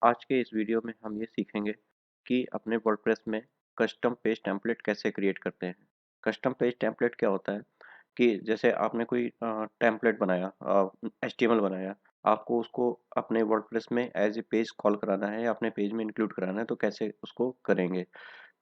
आज के इस वीडियो में हम ये सीखेंगे कि अपने वर्डप्रेस में कस्टम पेज टेम्पलेट कैसे क्रिएट करते हैं। कस्टम पेज टेम्पलेट क्या होता है कि जैसे आपने कोई टेम्पलेट बनाया, एचटीएमएल बनाया, आपको उसको अपने वर्डप्रेस में एज ए पेज कॉल कराना है या अपने पेज में इंक्लूड कराना है, तो कैसे उसको करेंगे।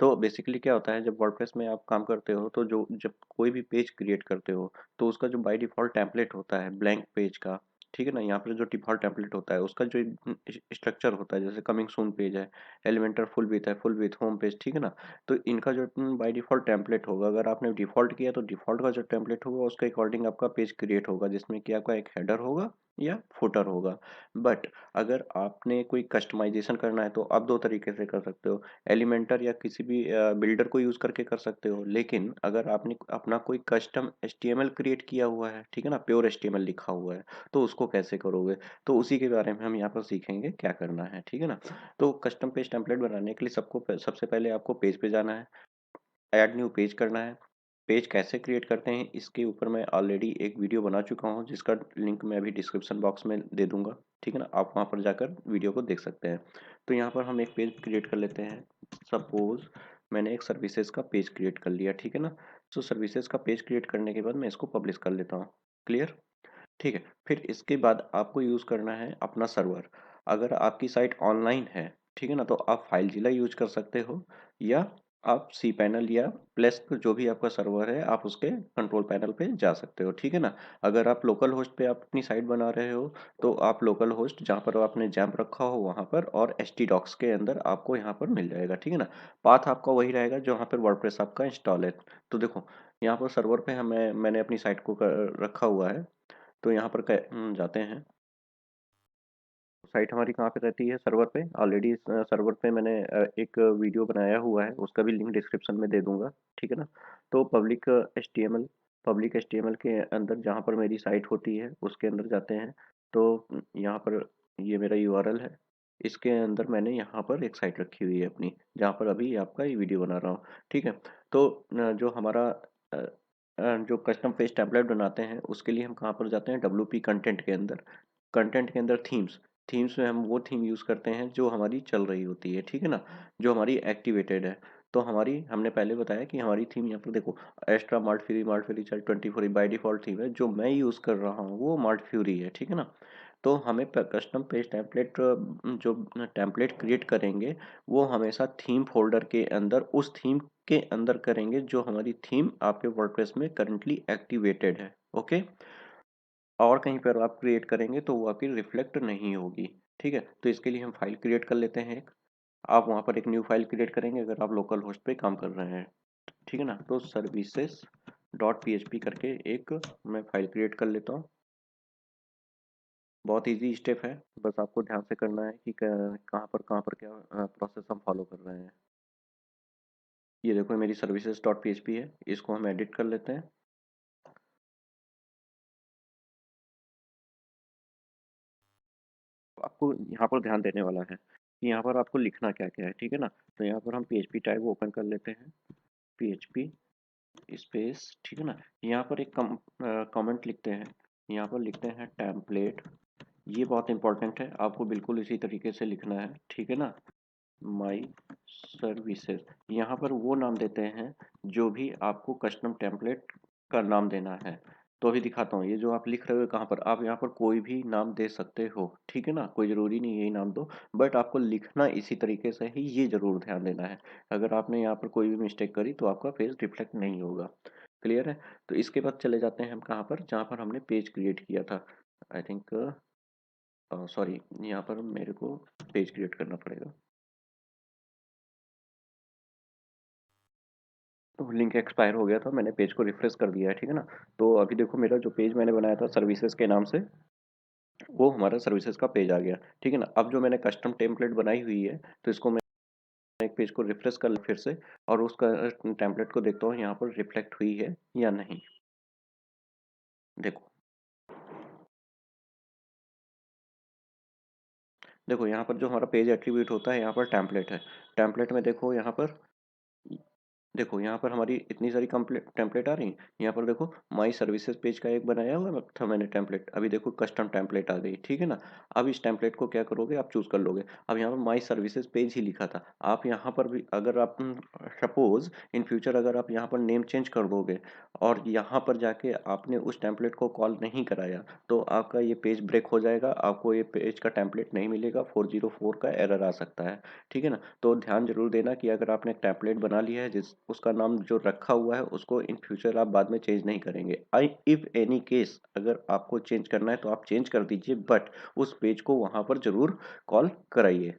तो बेसिकली क्या होता है, जब वर्डप्रेस में आप काम करते हो तो जो जब कोई भी पेज क्रिएट करते हो तो उसका जो बाय डिफ़ॉल्ट टेम्पलेट होता है ब्लैंक पेज का, ठीक है ना? यहाँ पर जो डिफ़ॉल्ट टेम्पलेट होता है उसका जो स्ट्रक्चर होता है, जैसे कमिंग सून पेज है, Elementor full with home page, ठीक है ना? तो इनका जो बाय डिफ़ॉल्ट टेम्पलेट होगा, अगर आपने डिफ़ॉल्ट किया तो डिफ़ॉल्ट का जो टेम्पलेट होगा उसके अकॉर्डिंग आपका पेज क्रिएट होगा, जिसमें कि आपका एक हेडर होगा या फुटर होगा। बट अगर आपने कोई कस्टमाइज़ेशन करना है तो आप 2 तरीके से कर सकते हो। एलिमेंटर या किसी भी बिल्डर को यूज़ करके कर सकते हो। लेकिन अगर आपने अपना कोई कस्टम एचटीएमएल क्रिएट किया हुआ है, ठीक है ना? प्योर एचटीएमएल लिखा हुआ है, तो उसको कैसे करोगे? तो उसी के बारे में हम यहाँ पर सीखेंगे क्या करना है, ठीक है ना? तो कस्टम पेज टेम्पलेट बनाने के लिए सबसे पहले आपको पेज पे जाना है, ऐड न्यू पेज करना है। पेज कैसे क्रिएट करते हैं इसके ऊपर मैं ऑलरेडी एक वीडियो बना चुका हूँ, जिसका लिंक मैं अभी डिस्क्रिप्शन बॉक्स में दे दूँगा, ठीक है ना? आप वहाँ पर जाकर वीडियो को देख सकते हैं। तो यहाँ पर हम एक पेज क्रिएट कर लेते हैं। सपोज़ मैंने एक सर्विसेज़ का पेज क्रिएट कर लिया, ठीक है ना? तो सर्विसेज़ का पेज क्रिएट करने के बाद मैं इसको पब्लिश कर लेता हूँ। क्लियर? ठीक है। फिर इसके बाद आपको यूज़ करना है अपना सर्वर। अगर आपकी साइट ऑनलाइन है, ठीक है ना? तो आप फाइलज़िला यूज़ कर सकते हो या आप cPanel या प्लेस्क जो भी आपका सर्वर है, आप उसके कंट्रोल पैनल पे जा सकते हो, ठीक है ना? अगर आप लोकल होस्ट पे आप अपनी साइट बना रहे हो, तो आप लोकल होस्ट जहाँ पर आपने जैम्प रखा हो वहाँ पर, और htdocs के अंदर आपको यहाँ पर मिल जाएगा, ठीक है ना? पाथ आपका वही रहेगा जहाँ पर वर्डप्रेस आपका इंस्टॉल है। तो देखो, यहाँ पर सर्वर पे मैंने अपनी साइट को रखा हुआ है। तो यहाँ पर जाते हैं। साइट हमारी कहाँ पे रहती है? सर्वर पे। ऑलरेडी इस सर्वर पे मैंने एक वीडियो बनाया हुआ है, उसका भी लिंक डिस्क्रिप्शन में दे दूँगा, ठीक है ना? तो पब्लिक एचटीएमएल के अंदर जहाँ पर मेरी साइट होती है, उसके अंदर जाते हैं। तो यहाँ पर ये मेरा यूआरएल है। इसके अंदर मैंने यहाँ पर एक साइट रखी हुई है अपनी, जहाँ पर अभी आपका ये वीडियो बना रहा हूँ, ठीक है? तो जो हमारा जो कस्टम पेज टेम्पलेट बनाते हैं, उसके लिए हम कहाँ पर जाते हैं? डब्ल्यूपी कंटेंट के अंदर। कंटेंट के अंदर थीम्स में हम वो थीम यूज़ करते हैं जो हमारी चल रही होती है, ठीक है ना? जो हमारी एक्टिवेटेड है। तो हमारी हमने पहले बताया कि हमारी थीम यहाँ पर देखो, एक्स्ट्रा मार्ट फ्यूरी चल 24 बाय डिफ़ॉल्ट थीम है, जो मैं यूज़ कर रहा हूँ वो मार्ट फ्यूरी है, ठीक है ना? तो हमें कस्टम पेज टेम्पलेट जो टेम्पलेट क्रिएट करेंगे, वो हमेशा थीम फ़ोल्डर के अंदर उस थीम के अंदर करेंगे जो हमारी थीम आपके वर्डप्रेस में करंटली एक्टिवेटेड है, ओके? और कहीं पर आप क्रिएट करेंगे तो वो आपकी रिफ्लेक्ट नहीं होगी, ठीक है? तो इसके लिए हम फाइल क्रिएट कर लेते हैं एक। आप वहाँ पर एक न्यू फाइल क्रिएट करेंगे अगर आप लोकल होस्ट पे काम कर रहे हैं, ठीक है ना? तो सर्विसेज़ डॉट पीएचपी करके एक मैं फाइल क्रिएट कर लेता हूँ। बहुत ईज़ी स्टेप है, बस आपको ध्यान से करना है कि कहाँ पर क्या प्रोसेस हम फॉलो कर रहे हैं। ये देखो, मेरी सर्विसेज़ डॉट पीएचपी है, इसको हम एडिट कर लेते हैं। आपको यहाँ पर ध्यान देने वाला है कि यहाँ पर आपको लिखना क्या-क्या है, ठीक है ना? तो यहाँ पर हम पीएचपी टैग ओपन कर लेते हैं, पीएचपी स्पेस, ठीक है ना? यहाँ पर एक कमेंट लिखते हैं, यहाँ पर लिखते हैं टेम्पलेट। ये बहुत इंपॉर्टेंट है, आपको बिल्कुल इसी तरीके से लिखना है, ठीक है ना? माय सर्विसेज, यहाँ पर वो नाम देते हैं जो भी आपको कस्टम टेम्पलेट का नाम देना है। तो अभी दिखाता हूँ, ये जो आप लिख रहे हो कहाँ पर, आप यहाँ पर कोई भी नाम दे सकते हो, ठीक है ना? कोई ज़रूरी नहीं यही नाम दो, बट आपको लिखना इसी तरीके से ही, ये ज़रूर ध्यान देना है। अगर आपने यहाँ पर कोई भी मिस्टेक करी तो आपका पेज रिफ्लेक्ट नहीं होगा। क्लियर है? तो इसके बाद चले जाते हैं हम कहाँ पर, जहाँ पर हमने पेज क्रिएट किया था। आई थिंक सॉरी, यहाँ पर मेरे को पेज क्रिएट करना पड़ेगा। तो लिंक एक्सपायर हो गया था, मैंने पेज को रिफ्रेश कर दिया है, ठीक है ना? तो अभी देखो, मेरा जो पेज मैंने बनाया था सर्विसेज के नाम से, वो हमारा सर्विसेज का पेज आ गया, ठीक है ना? अब जो मैंने कस्टम टेम्पलेट बनाई हुई है, तो इसको मैं एक पेज को रिफ्रेश कर फिर से, और उसका टेम्पलेट को देखता हूँ यहाँ पर रिफ्लेक्ट हुई है या नहीं। देखो, देखो यहाँ पर जो हमारा पेज एट्रीब्यूट होता है, यहाँ पर टेम्पलेट है। टेम्पलेट में देखो यहाँ पर देखो यहाँ पर हमारी इतनी सारी टेम्पलेट आ रही हैं। यहाँ पर देखो माई सर्विसेज पेज का एक बनाया हुआ था मैंने टेम्पलेट, अभी देखो कस्टम टेम्पलेट आ गई, ठीक है ना। अब इस टेम्पलेट को क्या करोगे, आप चूज कर लोगे। अब यहाँ पर माई सर्विसेज पेज ही लिखा था, आप यहाँ पर भी अगर आप सपोज इन फ्यूचर अगर आप यहाँ पर नेम चेंज कर दोगे और यहाँ पर जाके आपने उस टेम्पलेट को कॉल नहीं कराया, तो आपका ये पेज ब्रेक हो जाएगा, आपको ये पेज का टेम्पलेट नहीं मिलेगा, 404 का एरर आ सकता है, ठीक है ना। तो ध्यान जरूर देना कि अगर आपने एक टेम्पलेट बना लिया है जिस उसका नाम जो रखा हुआ है उसको इन फ्यूचर आप बाद में चेंज नहीं करेंगे। आई इफ एनी केस अगर आपको चेंज करना है तो आप चेंज कर दीजिए, बट उस पेज को वहां पर जरूर कॉल कराइए,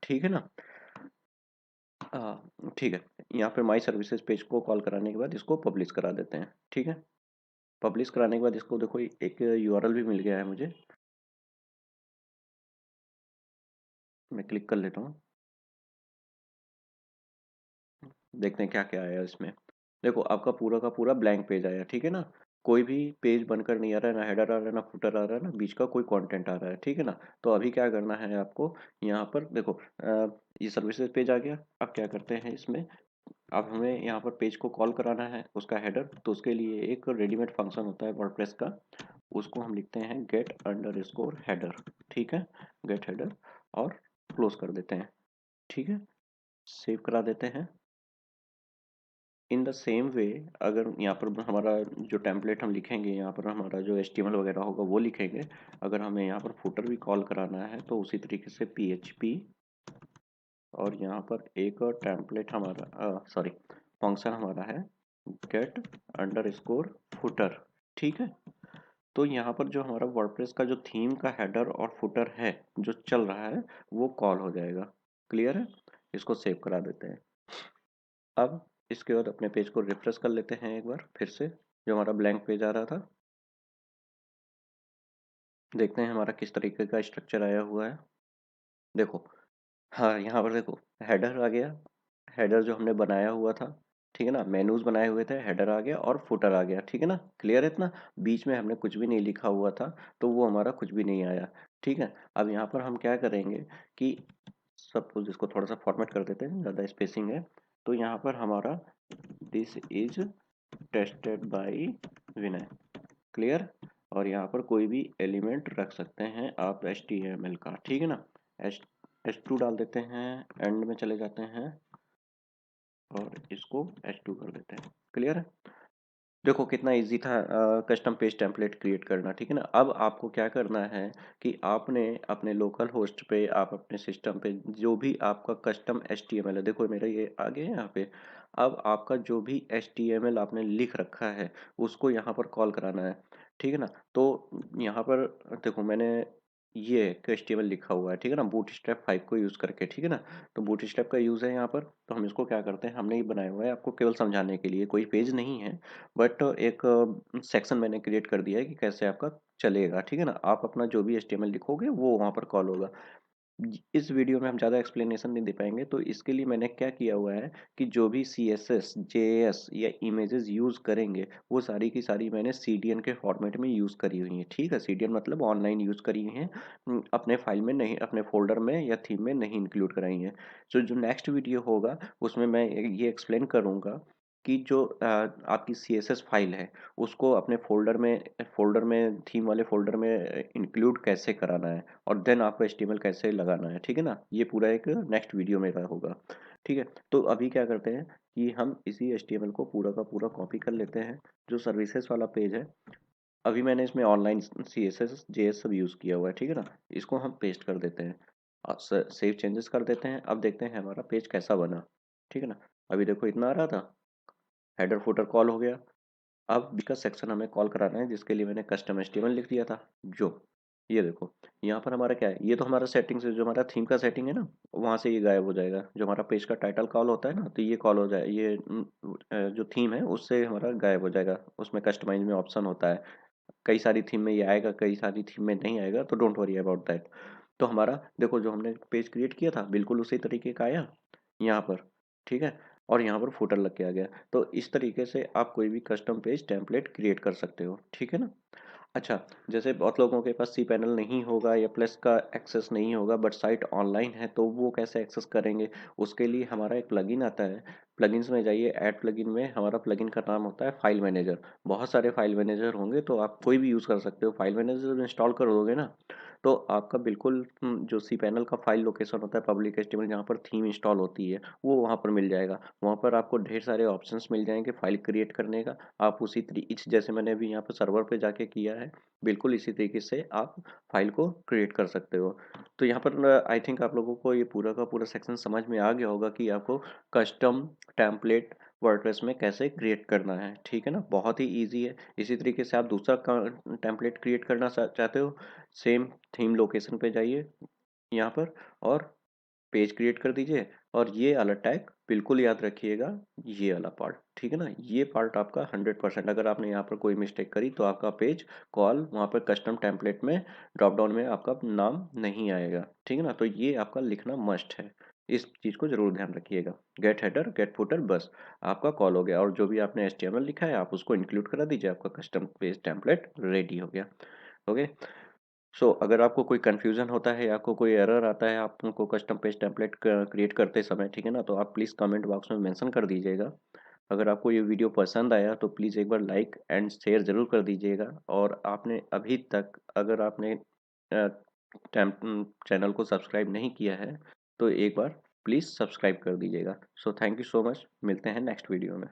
ठीक है ना। ठीक है। यहाँ पे माई सर्विसेज पेज को कॉल कराने के बाद इसको पब्लिश करा देते हैं, ठीक है। पब्लिश कराने के बाद इसको देखो एक यूआरएल भी मिल गया है मुझे, मैं क्लिक कर लेता हूँ, देखते हैं क्या क्या आया इसमें। देखो आपका पूरा का पूरा ब्लैंक पेज आया, ठीक है ना। कोई भी पेज बनकर नहीं आ रहा है, ना हेडर आ रहा है, ना फुटर आ रहा है, ना बीच का कोई कंटेंट आ रहा है, ठीक है ना। तो अभी क्या करना है आपको, यहाँ पर देखो ये सर्विसेज पेज आ गया। अब क्या करते हैं इसमें, अब हमें यहाँ पर पेज को कॉल कराना है उसका हेडर, तो उसके लिए एक रेडीमेड फंक्शन होता है वर्डप्रेस का, उसको हम लिखते हैं गेट अंडर स्कोर हेडर, ठीक है। गेट हेडर और क्लोज कर देते हैं, ठीक है। सेव करा देते हैं। इन द सेम वे अगर यहाँ पर हमारा जो टेम्पलेट हम लिखेंगे, यहाँ पर हमारा जो एचटीएमएल वगैरह होगा वो लिखेंगे। अगर हमें यहाँ पर फुटर भी कॉल कराना है तो उसी तरीके से पीएचपी और यहाँ पर एक टेम्पलेट हमारा सॉरी फंक्शन हमारा है गेट अंडर स्कोर फुटर, ठीक है। तो यहाँ पर जो हमारा वर्डप्रेस का जो थीम का हेडर और फुटर है जो चल रहा है वो कॉल हो जाएगा। क्लियर है। इसको सेव करा देते हैं। अब इसके बाद अपने पेज को रिफ्रेश कर लेते हैं एक बार फिर से, जो हमारा ब्लैंक पेज आ रहा था। देखते हैं हमारा किस तरीके का स्ट्रक्चर आया हुआ है। देखो, हाँ यहाँ पर देखो हेडर आ गया, हेडर जो हमने बनाया हुआ था, ठीक है ना। मेनूज बनाए हुए थे, हेडर आ गया और फुटर आ गया, ठीक है ना। क्लियर है इतना। बीच में हमने कुछ भी नहीं लिखा हुआ था, तो वो हमारा कुछ भी नहीं आया, ठीक है। अब यहाँ पर हम क्या करेंगे कि सपोज इसको थोड़ा सा फॉर्मेट कर देते हैं, ज़्यादा स्पेसिंग है। तो यहाँ पर हमारा this is tested by Vinay, clear. और यहाँ पर कोई भी एलिमेंट रख सकते हैं आप HTML का, ठीक है ना। एच H2 डाल देते हैं, एंड में चले जाते हैं और इसको H2 कर देते हैं, क्लियर है। देखो कितना इजी था कस्टम पेज टेम्पलेट क्रिएट करना, ठीक है ना। अब आपको क्या करना है कि आपने अपने लोकल होस्ट पे, आप अपने सिस्टम पे जो भी आपका कस्टम HTML है, देखो मेरा ये आ गया है यहाँ पे। अब आपका जो भी HTML आपने लिख रखा है उसको यहाँ पर कॉल कराना है, ठीक है ना। तो यहाँ पर देखो मैंने ये HTML लिखा हुआ है, ठीक है ना, बूटस्ट्रैप 5 को यूज़ करके, ठीक है ना। तो बूटस्ट्रैप का यूज़ है यहाँ पर, तो हम इसको क्या करते हैं, हमने ये बनाया हुआ है आपको केवल समझाने के लिए, कोई पेज नहीं है, बट एक सेक्शन मैंने क्रिएट कर दिया है कि कैसे आपका चलेगा, ठीक है ना। आप अपना जो भी HTML लिखोगे वो वहाँ पर कॉल होगा। इस वीडियो में हम ज़्यादा एक्सप्लेनेशन नहीं दे पाएंगे, तो इसके लिए मैंने क्या किया हुआ है कि जो भी CSS JS या इमेजेस यूज़ करेंगे वो सारी की सारी मैंने CDN के फॉर्मेट में यूज़ करी हुई हैं, ठीक है। CDN मतलब ऑनलाइन यूज़ करी हुई हैं, अपने फाइल में नहीं, अपने फोल्डर में या थीम में नहीं इंक्लूड कराई हैं। सो जो नेक्स्ट वीडियो होगा उसमें मैं ये एक्सप्लेन करूँगा कि जो आपकी CSS फाइल है उसको अपने फ़ोल्डर में थीम वाले फ़ोल्डर में इंक्लूड कैसे कराना है और देन आपको HTML कैसे लगाना है, ठीक है ना? ये पूरा एक नेक्स्ट वीडियो मेरा होगा, ठीक है? तो अभी क्या करते हैं कि हम इसी HTML को पूरा का पूरा कॉपी कर लेते हैं, जो सर्विसेज़ वाला पेज है। अभी मैंने इसमें ऑनलाइन CSS, JS सब यूज़ किया हुआ है, ठीक है ना? इसको हम पेस्ट कर देते हैं और स सेव चेंजेस कर देते हैं। अब देखते हैं हमारा पेज कैसा बना, ठीक है ना? अभी देखो इतना आ रहा था, हेडर फुटर कॉल हो गया। अब इसका सेक्शन हमें कॉल कराना है जिसके लिए मैंने कस्टम HTML लिख दिया था, जो ये देखो यहाँ पर हमारा क्या है, ये तो हमारा सेटिंग्स है, जो हमारा थीम का सेटिंग है ना, वहाँ से ये गायब हो जाएगा। जो हमारा पेज का टाइटल कॉल होता है ना, तो ये कॉल हो जाए, ये जो थीम है उससे हमारा गायब हो जाएगा। उसमें कस्टमाइज में ऑप्शन होता है, कई सारी थीम में ये आएगा, कई सारी थीम में नहीं आएगा, तो डोंट वरी अबाउट दैट। तो हमारा देखो जो हमने पेज क्रिएट किया था बिल्कुल उसी तरीके का आया यहाँ पर, ठीक है। और यहाँ पर फुटर लग के आ गया। तो इस तरीके से आप कोई भी कस्टम पेज टेम्पलेट क्रिएट कर सकते हो, ठीक है ना। अच्छा, जैसे बहुत लोगों के पास सी पैनल नहीं होगा या प्लस का एक्सेस नहीं होगा बट साइट ऑनलाइन है, तो वो कैसे एक्सेस करेंगे। उसके लिए हमारा एक प्लगइन आता है प्लगइन्स में जाइए, ऐड प्लगइन में हमारा प्लगइन का नाम होता है फाइल मैनेजर। बहुत सारे फाइल मैनेजर होंगे तो आप कोई भी यूज़ कर सकते हो। फाइल मैनेजर इंस्टॉल कर दोगे ना, तो आपका बिल्कुल जो cPanel का फाइल लोकेशन होता है पब्लिक एचटीएमएल जहाँ पर थीम इंस्टॉल होती है, वो वहाँ पर मिल जाएगा। वहाँ पर आपको ढेर सारे ऑप्शंस मिल जाएँगे फाइल क्रिएट करने का। आप उसी जैसे मैंने अभी यहाँ पर सर्वर पे जाके किया है, बिल्कुल इसी तरीके से आप फाइल को क्रिएट कर सकते हो। तो यहाँ पर आई थिंक आप लोगों को ये पूरा का पूरा सेक्शन समझ में आ गया होगा कि आपको कस्टम टेम्पलेट वर्डप्रेस में कैसे क्रिएट करना है, ठीक है ना? बहुत ही ईज़ी है। इसी तरीके से आप दूसरा टेम्पलेट क्रिएट करना चाहते हो, सेम थीम लोकेशन पे जाइए यहाँ पर और पेज क्रिएट कर दीजिए और ये वाला टैग बिल्कुल याद रखिएगा, ये वाला पार्ट, ठीक है ना? ये पार्ट आपका 100% अगर आपने यहाँ पर कोई मिस्टेक करी तो आपका पेज कॉल वहाँ पर कस्टम टेम्पलेट में ड्रॉप डाउन में आपका नाम नहीं आएगा, ठीक है ना? तो ये आपका लिखना मस्ट है। इस चीज़ को ज़रूर ध्यान रखिएगा। गेट हेडर, गेट फुटर बस आपका कॉल हो गया और जो भी आपने एचटीएमएल लिखा है आप उसको इंक्लूड करा दीजिए, आपका कस्टम पेज टेम्पलेट रेडी हो गया। ओके? अगर आपको कोई कन्फ्यूज़न होता है या आपको कोई एरर आता है आपको कस्टम पेज टेम्पलेट क्रिएट करते समय, ठीक है ना? तो आप प्लीज़ कमेंट बॉक्स में मेंशन कर दीजिएगा। अगर आपको ये वीडियो पसंद आया तो प्लीज़ एक बार लाइक एंड शेयर ज़रूर कर दीजिएगा और आपने अभी तक अगर आपने चैनल को सब्सक्राइब नहीं किया है तो एक बार प्लीज़ सब्सक्राइब कर दीजिएगा। थैंक यू सो मच, मिलते हैं नेक्स्ट वीडियो में।